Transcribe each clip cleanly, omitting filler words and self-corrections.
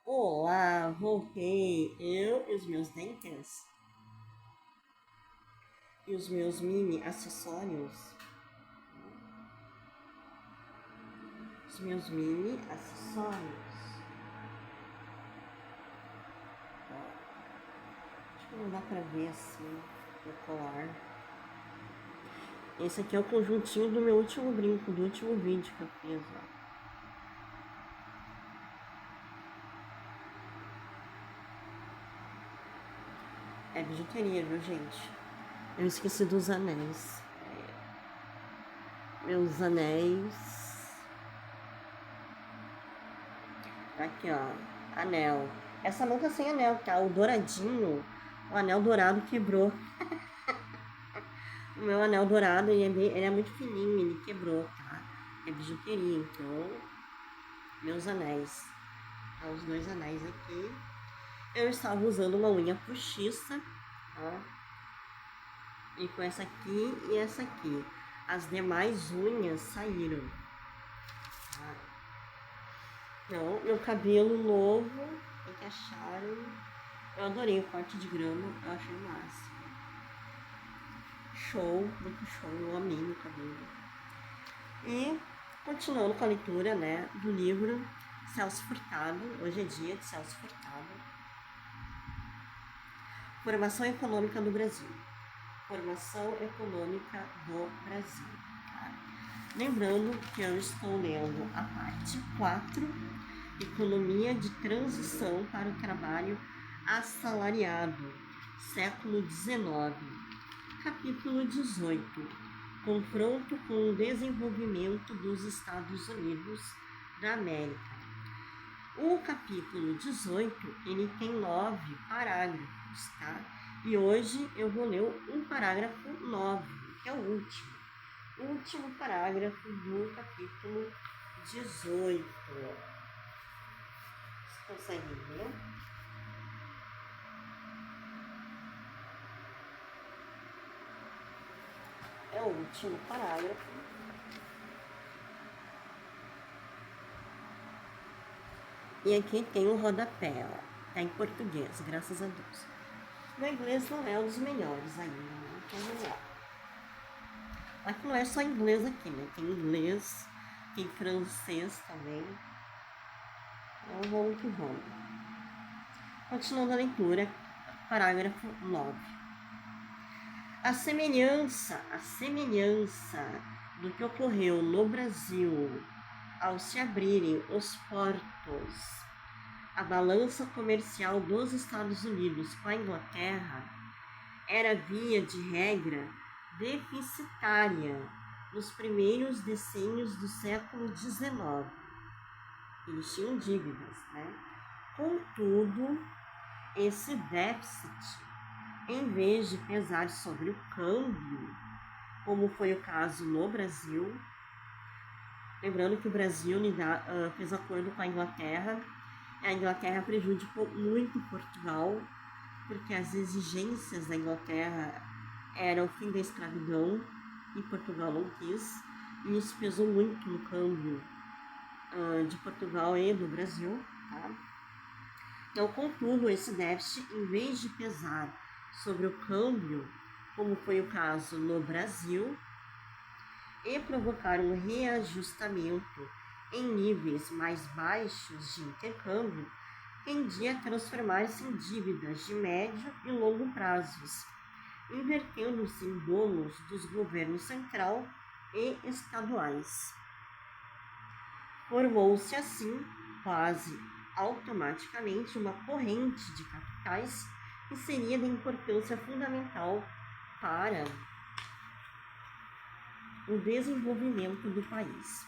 Olá, voltei. Eu e os meus dentes e os meus mini acessórios. Os meus mini acessórios. Ó, acho que não dá pra ver assim no colar. Esse aqui é o conjuntinho do meu último brinco, do último vídeo que eu fiz, ó. É bijuteria, viu, gente? Eu esqueci dos anéis. Meus anéis. Tá aqui, ó. Anel. Essa mão tá sem anel, tá? O douradinho, o anel dourado quebrou. O meu anel dourado, ele é muito fininho, ele quebrou, tá? É bijuteria, então, meus anéis. Então, os dois anéis aqui. Eu estava usando uma unha postiça, ó. E com essa aqui e essa aqui. As demais unhas saíram, tá? Então, meu cabelo novo, tem que acharam. Eu adorei o corte de grama, eu achei o máximo. Show, muito show, eu amei meu cabelo. E continuando com a leitura, né, do livro Celso Furtado, hoje é dia de Celso Furtado. Formação Econômica do Brasil. Formação Econômica do Brasil. Tá? Lembrando que eu estou lendo a parte 4, Economia de Transição para o Trabalho Assalariado, século XIX. Capítulo 18. Confronto com o desenvolvimento dos Estados Unidos da América. O capítulo 18, ele tem 9 parágrafos, tá? E hoje eu vou ler um parágrafo 9, que é o último. O último parágrafo do capítulo 18. Vocês conseguem ver? É o último parágrafo. E aqui tem um rodapé, ó. Tá em português, graças a Deus. Meu inglês não é um dos melhores ainda, né? Então vamos lá. Aqui não é só inglês aqui, né? Tem inglês, tem francês também. Então vamos que vamos. Continuando a leitura, parágrafo 9. A semelhança do que ocorreu no Brasil ao se abrirem os portos, a balança comercial dos Estados Unidos com a Inglaterra era, via de regra, deficitária nos primeiros decênios do século XIX. Eles tinham dívidas, né? Contudo, esse déficit, em vez de pesar sobre o câmbio, como foi o caso no Brasil, lembrando que o Brasil fez acordo com a Inglaterra prejudicou muito Portugal, porque as exigências da Inglaterra eram o fim da escravidão e Portugal não quis, e isso pesou muito no câmbio de Portugal e do Brasil, tá? Então, contudo, esse déficit, em vez de pesar sobre o câmbio, como foi o caso no Brasil, e provocar um reajustamento em níveis mais baixos de intercâmbio, tendia a transformar-se em dívidas de médio e longo prazos, invertendo-se em bônus dos governos central e estaduais. Formou-se assim, quase automaticamente, uma corrente de capitais que seria de importância fundamental para o desenvolvimento do país.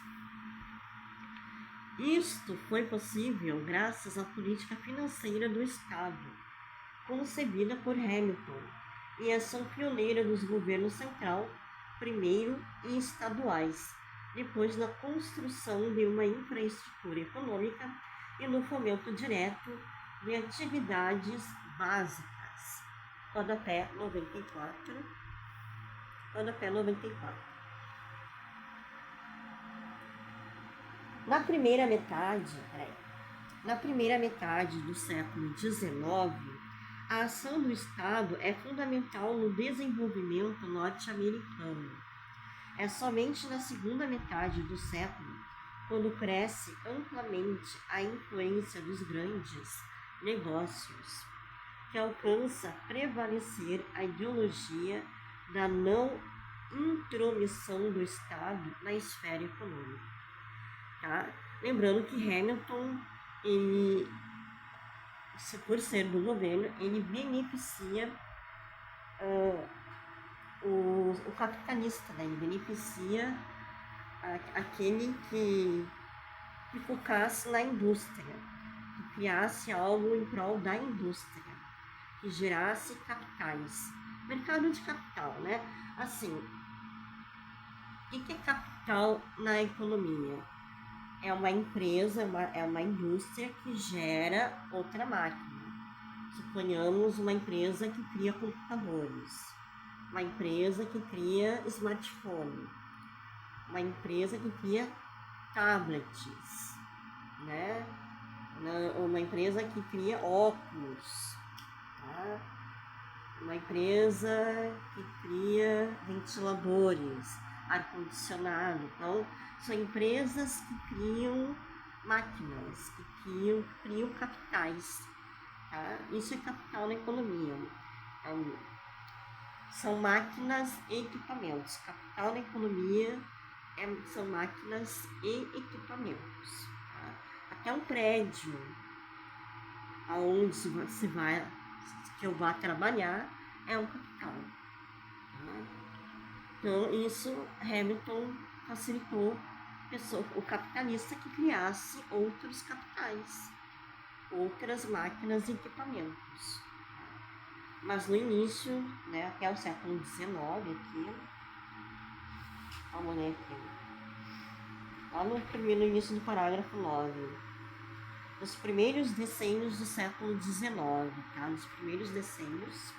Isto foi possível graças à política financeira do Estado, concebida por Hamilton, e a ação pioneira dos governos central, primeiro, e estaduais, depois na construção de uma infraestrutura econômica e no fomento direto de atividades básicas. Rodapé 94. Rodapé 94. Na primeira metade, Na primeira metade do século XIX, a ação do Estado é fundamental no desenvolvimento norte-americano. É somente na segunda metade do século, quando cresce amplamente a influência dos grandes negócios, que alcança prevalecer a ideologia da não intromissão do Estado na esfera econômica. Tá? Lembrando que Hamilton, ele, por ser do governo, ele beneficia o capitalista, né? Ele beneficia aquele que focasse na indústria, que criasse algo em prol da indústria, que gerasse capitais, mercado de capital, né? Assim, o que é capital na economia? É uma empresa, é uma indústria que gera outra máquina. Suponhamos uma empresa que cria computadores, uma empresa que cria smartphone, uma empresa que cria tablets, né? Uma empresa que cria óculos, tá? Uma empresa que cria ventiladores, ar-condicionado. Então, são empresas que criam máquinas, que criam capitais. Tá? Isso é capital na economia. Então, são máquinas e equipamentos. Capital na economia são máquinas e equipamentos. Tá? Até um prédio aonde se vai, que eu vá trabalhar, é um capital. Tá? Então, isso Hamilton facilitou o capitalista que criasse outros capitais, outras máquinas e equipamentos. Mas no início, né, até o século XIX, aqui, vamos ler aqui, lá no início do parágrafo 9, nos primeiros decênios do século XIX, tá? Nos primeiros decênios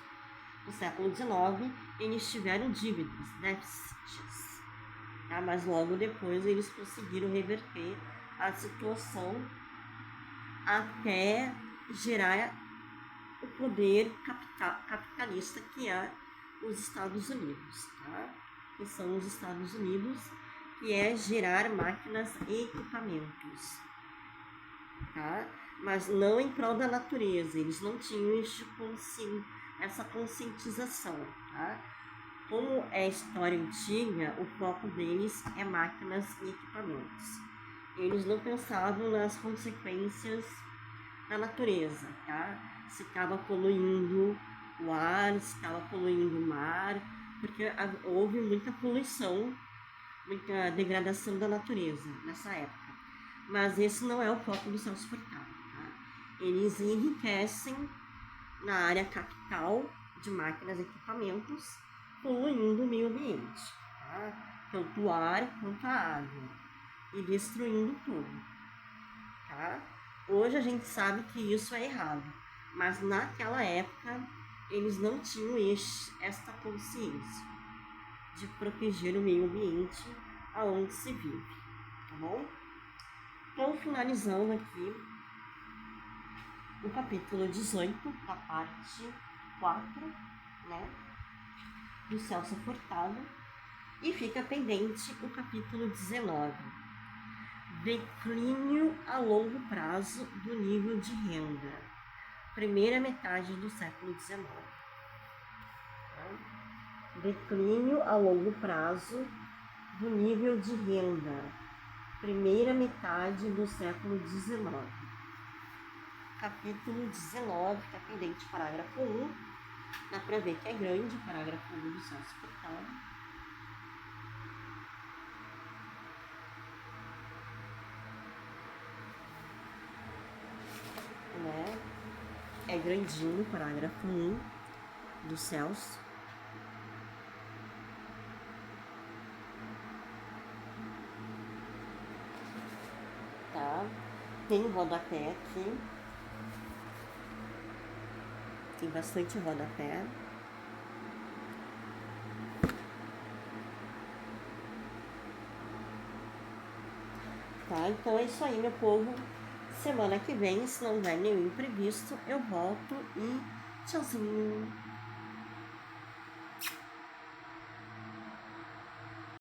do século XIX, eles tiveram dívidas, déficits, tá? Mas logo depois eles conseguiram reverter a situação até gerar o poder capitalista que é os Estados Unidos, tá? Que são os Estados Unidos, que é gerar máquinas e equipamentos, tá? Mas não em prol da natureza, eles não tinham essa conscientização, tá? Como é história antiga, o foco deles é máquinas e equipamentos. Eles não pensavam nas consequências da natureza, tá? Se estava poluindo o ar, se estava poluindo o mar, porque houve muita poluição, muita degradação da natureza nessa época. Mas esse não é o foco do Celso Furtado, tá? Eles enriquecem na área capital de máquinas e equipamentos, poluindo o meio ambiente, tá? Tanto o ar quanto a água, e destruindo tudo, tá? Hoje a gente sabe que isso é errado, mas naquela época eles não tinham esta consciência de proteger o meio ambiente aonde se vive, tá bom? Então, finalizando aqui o capítulo 18, da parte 4, né, do Celso Furtado, e fica pendente o capítulo 19, declínio a longo prazo do nível de renda, primeira metade do século XIX. Declínio a longo prazo do nível de renda, primeira metade do século XIX. Capítulo 19, está pendente, parágrafo 1. Dá para ver que é grande, parágrafo 1 do Celso Furtado. Né? É grandinho, parágrafo 1 do Celso. Tá? Tem um rodapé aqui. Tem bastante rodapé. Tá? Então é isso aí, meu povo. Semana que vem, se não houver nenhum imprevisto, eu volto e tchauzinho!